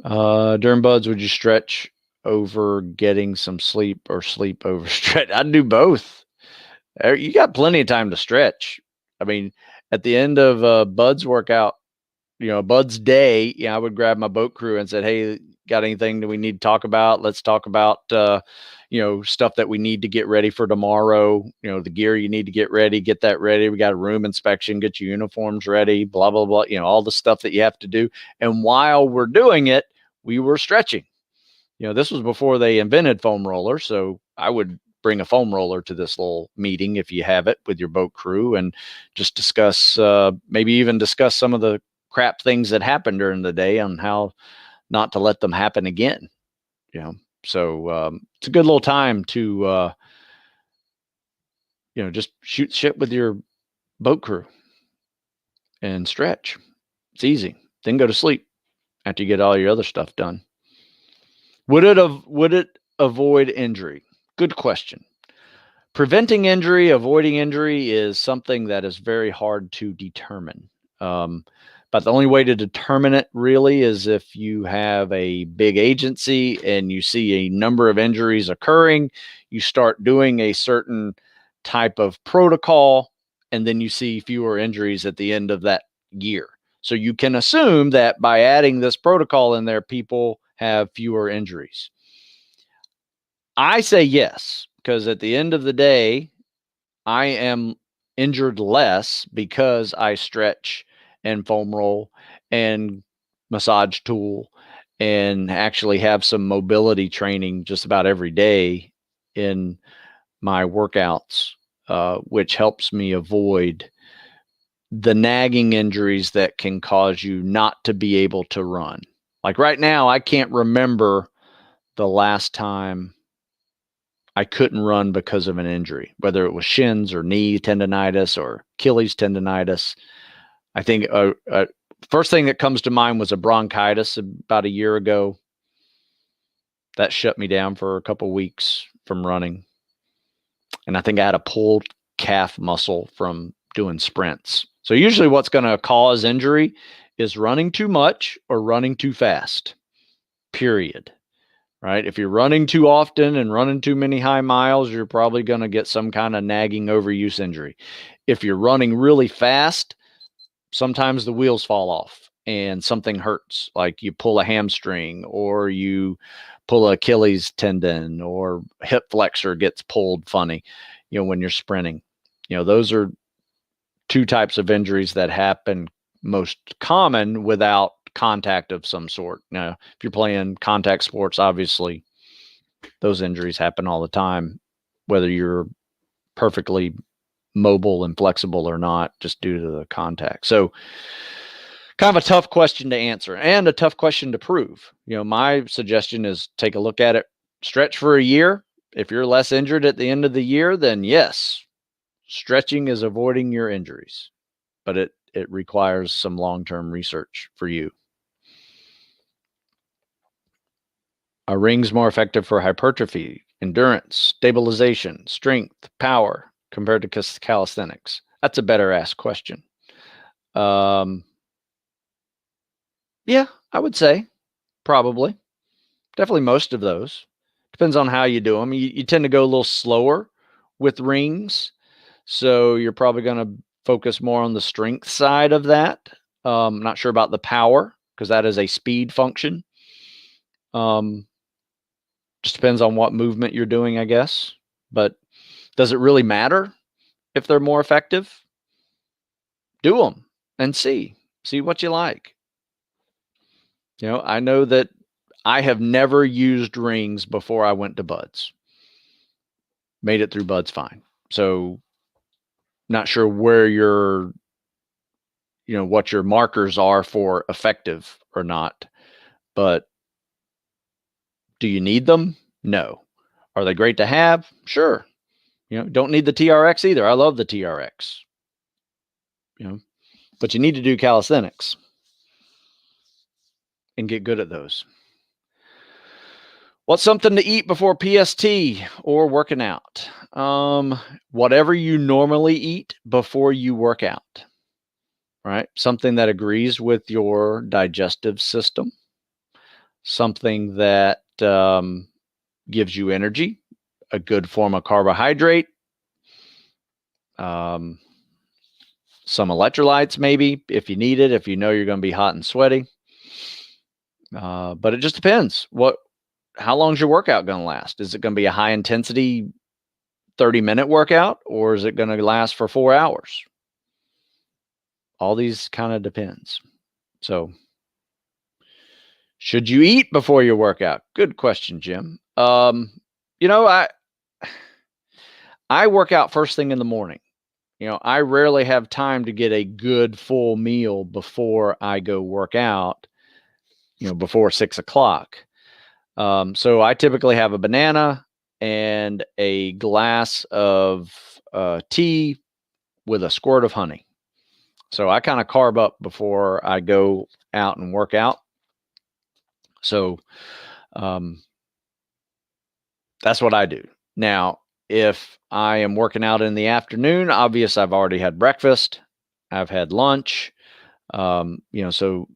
During buds, would you stretch over getting some sleep or sleep over stretch? I'd do both. You got plenty of time to stretch. I mean, at the end of Bud's workout, Bud's day, I would grab my boat crew and said, "Hey, got anything that we need to talk about? Let's talk about, stuff that we need to get ready for tomorrow. The gear you need to get ready, get that ready. We got a room inspection, get your uniforms ready, blah, blah, blah, all the stuff that you have to do." And while we're doing it, we were stretching. This was before they invented foam rollers. So I would bring a foam roller to this little meeting, if you have it, with your boat crew, and just discuss, maybe even discuss some of the crap things that happened during the day on how not to let them happen again. So it's a good little time to just shoot shit with your boat crew and stretch. It's easy. Then go to sleep after you get all your other stuff done. Would it avoid injury? Good question. Preventing injury, avoiding injury is something that is very hard to determine. But the only way to determine it really is if you have a big agency and you see a number of injuries occurring, you start doing a certain type of protocol, and then you see fewer injuries at the end of that year. So you can assume that by adding this protocol in there, people have fewer injuries. I say yes, because at the end of the day, I am injured less because I stretch and foam roll and massage tool and actually have some mobility training just about every day in my workouts, which helps me avoid the nagging injuries that can cause you not to be able to run. Like right now, I can't remember the last time I couldn't run because of an injury, whether it was shins or knee tendonitis or Achilles tendonitis. I think first thing that comes to mind was a bronchitis about a year ago. That shut me down for a couple of weeks from running. And I think I had a pulled calf muscle from doing sprints. So usually what's going to cause injury is running too much or running too fast, period. Right? If you're running too often and running too many high miles, you're probably going to get some kind of nagging overuse injury. If you're running really fast, sometimes the wheels fall off and something hurts, like you pull a hamstring or you pull an Achilles tendon or hip flexor gets pulled funny, when you're sprinting. Those are two types of injuries that happen most common without contact of some sort. Now, if you're playing contact sports, obviously those injuries happen all the time, whether you're perfectly mobile and flexible or not, just due to the contact. So kind of a tough question to answer and a tough question to prove. My suggestion is take a look at it, stretch for a year. If you're less injured at the end of the year, then yes, stretching is avoiding your injuries, but it requires some long-term research for you. Are rings more effective for hypertrophy, endurance, stabilization, strength, power compared to calisthenics? That's a better asked question. Yeah, I would say probably. Definitely most of those. Depends on how you do them. You tend to go a little slower with rings, so you're probably going to focus more on the strength side of that. Not sure about the power because that is a speed function. Just depends on what movement you're doing, I guess. But does it really matter if they're more effective? Do them and see what you like. I know that I have never used rings before I went to Buds. Made it through Buds fine. So not sure where what your markers are for effective or not, but do you need them? No. Are they great to have? Sure. Don't need the TRX either. I love the TRX. But you need to do calisthenics and get good at those. What's something to eat before PST or working out? Whatever you normally eat before you work out, right? Something that agrees with your digestive system, something that gives you energy, a good form of carbohydrate, some electrolytes maybe if you need it, if you know you're going to be hot and sweaty. But it just depends. How long is your workout going to last? Is it going to be a high intensity 30-minute workout, or is it going to last for 4 hours? All these kind of depends. So should you eat before your workout? Good question, Jim. I work out first thing in the morning. I rarely have time to get a good full meal before I go work out, before 6 o'clock. So I typically have a banana and a glass of tea with a squirt of honey. So I kind of carb up before I go out and work out. So that's what I do. Now, if I am working out in the afternoon, obviously I've already had breakfast. I've had lunch. So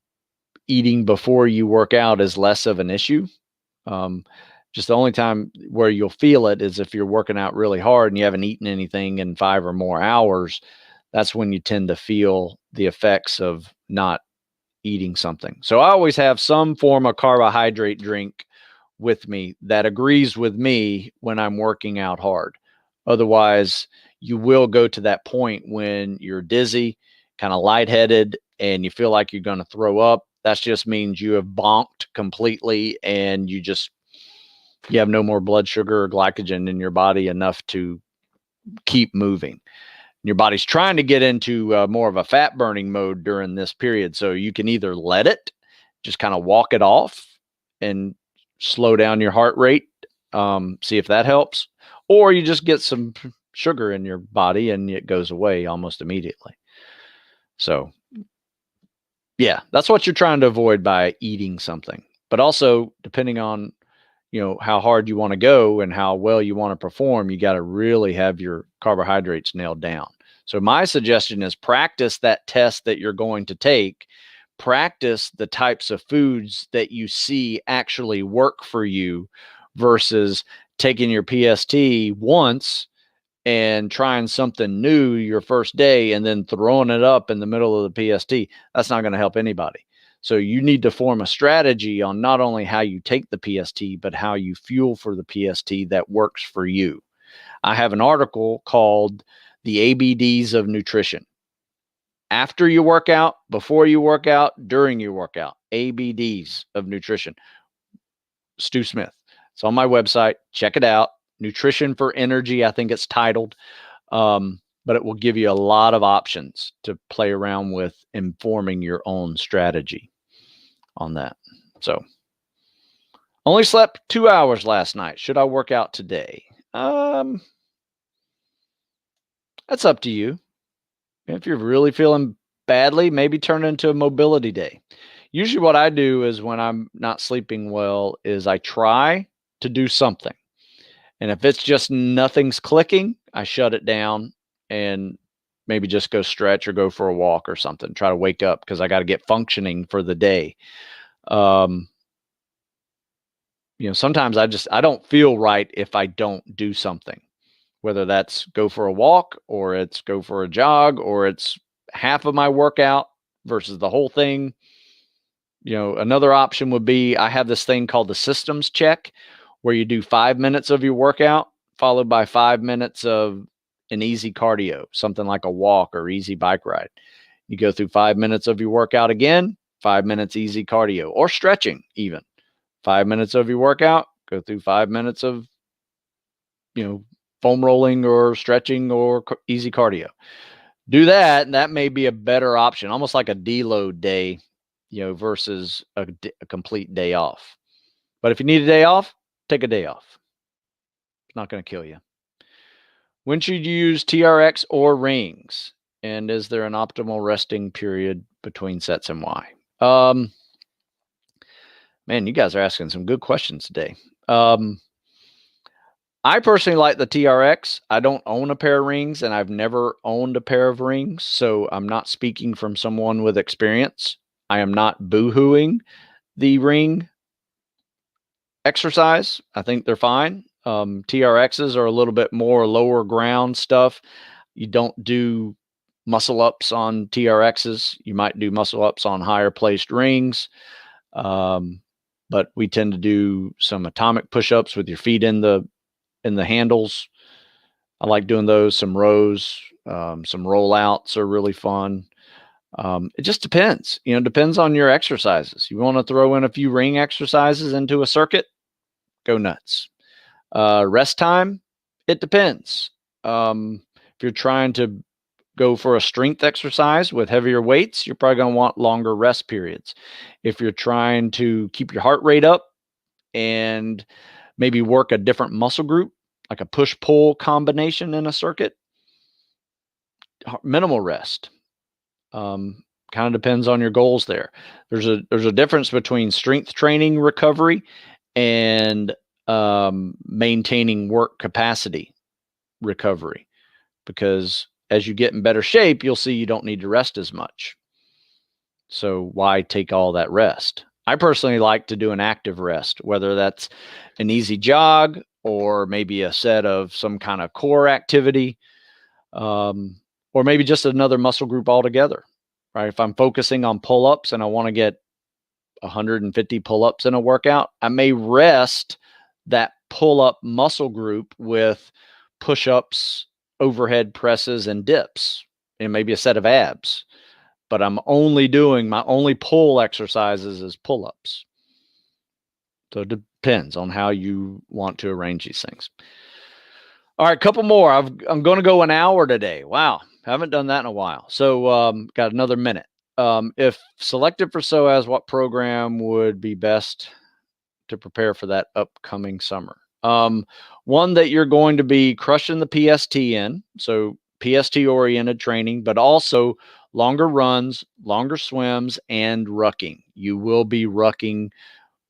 eating before you work out is less of an issue. Just the only time where you'll feel it is if you're working out really hard and you haven't eaten anything in 5 or more hours. That's when you tend to feel the effects of not eating something. So I always have some form of carbohydrate drink with me that agrees with me when I'm working out hard. Otherwise, you will go to that point when you're dizzy, kind of lightheaded, and you feel like you're going to throw up. That just means you have bonked completely and you have no more blood sugar or glycogen in your body enough to keep moving. Your body's trying to get into more of a fat burning mode during this period. So you can either let it, just kind of walk it off and slow down your heart rate, see if that helps, or you just get some sugar in your body and it goes away almost immediately. So yeah, that's what you're trying to avoid by eating something. But also, depending on how hard you want to go and how well you want to perform, you got to really have your carbohydrates nailed down. So my suggestion is practice that test that you're going to take. Practice the types of foods that you see actually work for you versus taking your PST once and trying something new your first day and then throwing it up in the middle of the PST. That's not going to help anybody. So you need to form a strategy on not only how you take the PST, but how you fuel for the PST that works for you. I have an article called The ABDs of Nutrition. After you work out, before you work out, during your workout, ABDs of Nutrition. Stu Smith. It's on my website. Check it out. Nutrition for Energy, I think it's titled. but it will give you a lot of options to play around with informing your own strategy on that. So, only slept 2 hours last night. Should I work out today? That's up to you. If you're really feeling badly, maybe turn it into a mobility day. Usually what I do is when I'm not sleeping well is I try to do something. And if it's just nothing's clicking, I shut it down and maybe just go stretch or go for a walk or something. Try to wake up because I got to get functioning for the day. Sometimes I don't feel right if I don't do something, whether that's go for a walk or it's go for a jog or it's half of my workout versus the whole thing. Another option would be I have this thing called the systems check where you do 5 minutes of your workout followed by 5 minutes of an easy cardio, something like a walk or easy bike ride. You go through 5 minutes of your workout again, 5 minutes easy cardio or stretching even. 5 minutes of your workout, go through 5 minutes of, foam rolling or stretching or easy cardio. Do that, and that may be a better option, almost like a deload day, versus a complete day off. But if you need a day off, take a day off. It's not going to kill you. When should you use TRX or rings? And is there an optimal resting period between sets and why? Man, you guys are asking some good questions today. I personally like the TRX. I don't own a pair of rings, and I've never owned a pair of rings, so I'm not speaking from someone with experience. I am not boo-hooing the ring exercise. I think they're fine. TRXs are a little bit more lower ground stuff. You don't do muscle ups on TRXs. You might do muscle ups on higher placed rings. But we tend to do some atomic push-ups with your feet in the handles. I like doing those. Some rows, some rollouts are really fun. It just depends. Depends on your exercises. You want to throw in a few ring exercises into a circuit, go nuts. Rest time, it depends. If you're trying to go for a strength exercise with heavier weights, you're probably going to want longer rest periods. If you're trying to keep your heart rate up and maybe work a different muscle group, like a push-pull combination in a circuit, minimal rest. Kind of depends on your goals there. There's a difference between strength training recovery and maintaining work capacity recovery, because as you get in better shape, you'll see you don't need to rest as much. So why take all that rest? I personally like to do an active rest, whether that's an easy jog or maybe a set of some kind of core activity, or maybe just another muscle group altogether, right? If I'm focusing on pull-ups and I want to get 150 pull-ups in a workout, I may rest that pull-up muscle group with push-ups, overhead presses, and dips, and maybe a set of abs. But I'm only doing my only pull exercises is pull-ups. So it depends on how you want to arrange these things. All right, a couple more. I'm going to go an hour today. Wow, haven't done that in a while. So got another minute. If selected for SOAS, what program would be best to prepare for that upcoming summer? One that you're going to be crushing the PST in, so PST-oriented training, but also longer runs, longer swims, and rucking. You will be rucking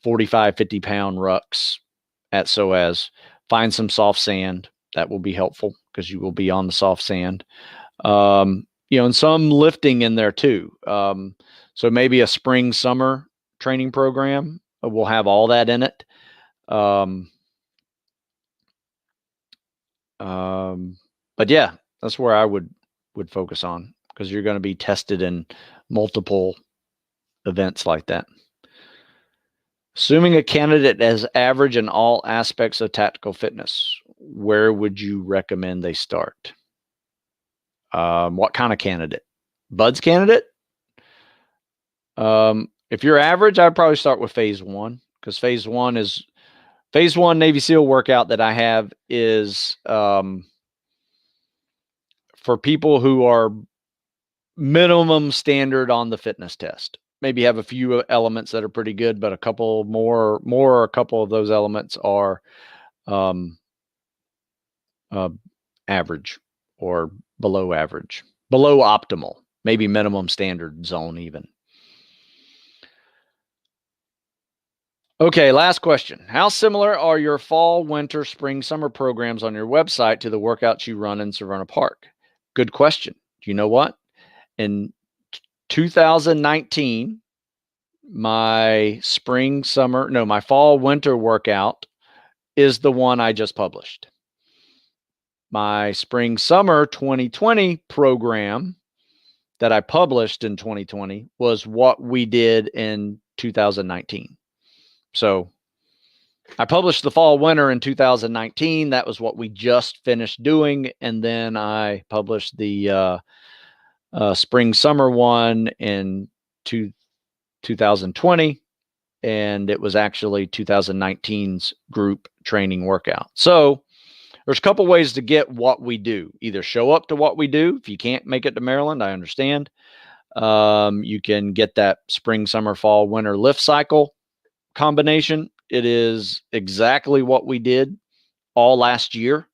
45, 50-pound rucks at SOAS. Find some soft sand. That will be helpful because you will be on the soft sand. And some lifting in there too. So maybe a spring, summer training program will have all that in it. But yeah, that's where I would focus on, because you're going to be tested in multiple events like that. Assuming a candidate is average in all aspects of tactical fitness, where would you recommend they start? What kind of candidate? Bud's candidate? If you're average, I'd probably start with phase 1, because phase 1 Navy SEAL workout that I have is for people who are minimum standard on the fitness test. Maybe have a few elements that are pretty good, but a couple more or a couple of those elements are average or below average, below optimal, maybe minimum standard zone even. Okay, last question. How similar are your fall, winter, spring, summer programs on your website to the workouts you run in Savannah Park? Good question. Do you know what? In 2019, my fall, winter workout is the one I just published. My spring, summer 2020 program that I published in 2020 was what we did in 2019. So I published the fall, winter in 2019. That was what we just finished doing. And then I published the spring, summer one in 2020. And it was actually 2019's group training workout. So there's a couple ways to get what we do. Either show up to what we do. If you can't make it to Maryland, I understand. You can get that spring, summer, fall, winter lift cycle combination. It is exactly what we did all last year.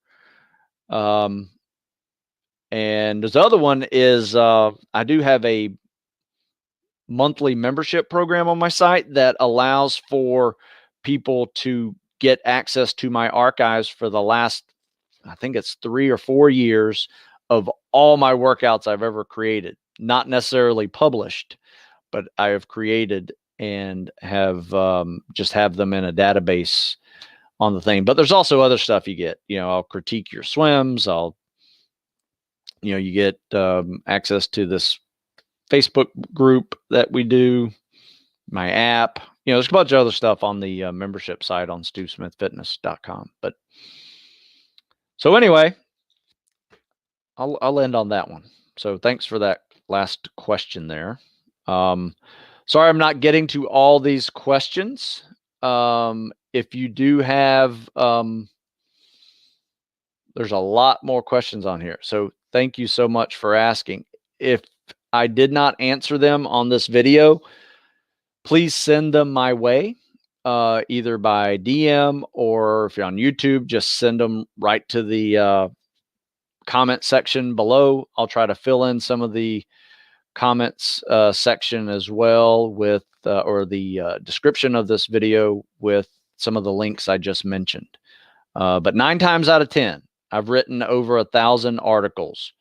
And this other one is I do have a monthly membership program on my site that allows for people to get access to my archives for the last, I think it's 3 or 4 years of all my workouts I've ever created. Not necessarily published, but I have created and have just have them in a database on the thing. But there's also other stuff you get. I'll critique your swims. You get access to this Facebook group that we do, my app. There's a bunch of other stuff on the membership site on stewsmithfitness.com. But so anyway, I'll end on that one. So thanks for that last question there. Sorry, I'm not getting to all these questions. If you do have, there's a lot more questions on here. So thank you so much for asking. If I did not answer them on this video, please send them my way, either by DM or if you're on YouTube, just send them right to the comment section below. I'll try to fill in some of the comments section as well with or the description of this video with some of the links I just mentioned. But 9 times out of 10, I've written over 1,000 articles.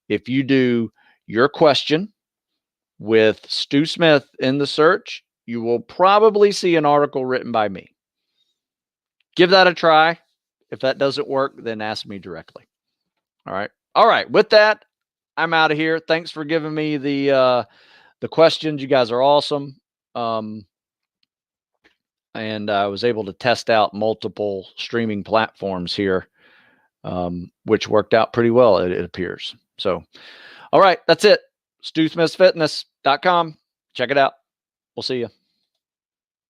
If you do your question with Stu Smith in the search, you will probably see an article written by me. Give that a try. If that doesn't work, then ask me directly. All right. All right. With that, I'm out of here. Thanks for giving me the questions. You guys are awesome. And I was able to test out multiple streaming platforms here, which worked out pretty well, it appears. So, all right, that's it. StewSmithsFitness.com. Check it out. We'll see you.